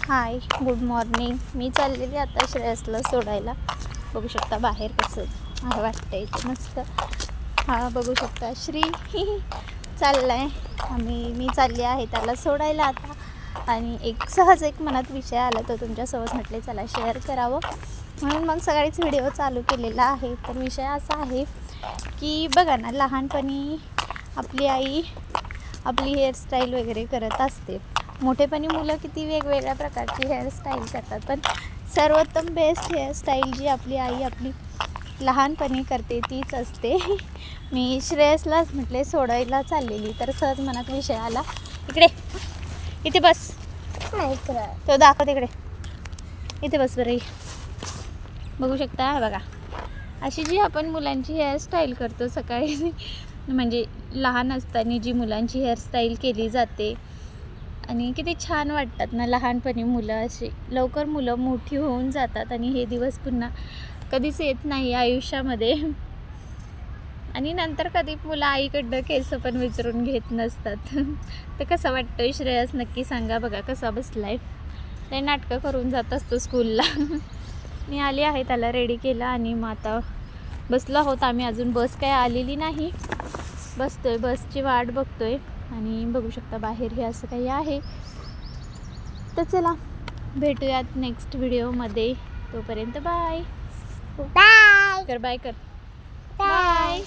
हाय, good morning. मी चाललेली आता श्रेयसला सोडायला. बघू शकता बाहेर कसं मला वाटतं इथे मस्त. हा बघू शकता श्री चालला आहे. मी चालली आहे त्याला सोडायला आता. आणि सहज एक मनात विषय आला तो तुमच्यासोबत म्हटले चला शेअर करावं, म्हणून मग सकाळीच व्हिडिओ चालू केलेला आहे. तर विषय असा आहे की बघा ना, लहानपणी आपली आई आपली हेअरस्टाईल वगैरे करत असते. मोठेपणी मुलं किती वेगवेगळ्या प्रकारची हेअरस्टाईल करतात, पण सर्वोत्तम बेस्ट हेअरस्टाईल जी आपली आई आपली लहानपणी करते तीच असते. मी श्रेयसलाच म्हटले सोडायला चाललेली, तर सहज मनात विषय आला. इथे बस, तो दाखव तिकडे. इथे बस बरं. बघू शकता बघा, अशी जी आपण मुलांची हेअरस्टाईल करतो सकाळी, म्हणजे लहान असताना जी मुलांची हेअरस्टाईल केली जाते आणि किती छान वाटतात ना लहानपणी मुलं. अशी लवकर मुलं मोठी होऊन जातात आणि हे दिवस पुन्हा कधीच येत नाही आयुष्यामध्ये. आणि नंतर कधी मुलं आईकडनं केस पण विचारून घेत नसतात. तर कसं वाटतं श्रेयस नक्की सांगा. बघा कसा बसलाय, ते नाटकं करून जात असतो स्कूलला. मी आली आहे, त्याला रेडी केलं आणि मग आता बसलो आहोत आम्ही. अजून बस काय आलेली नाही, बसतोय, बसची वाट बघतोय. आणि बघू शकता बाहेर हे असं काही आहे. तर चला भेटूयात नेक्स्ट व्हिडिओमध्ये. तोपर्यंत बाय. बाय कर, बाय कर, बाय.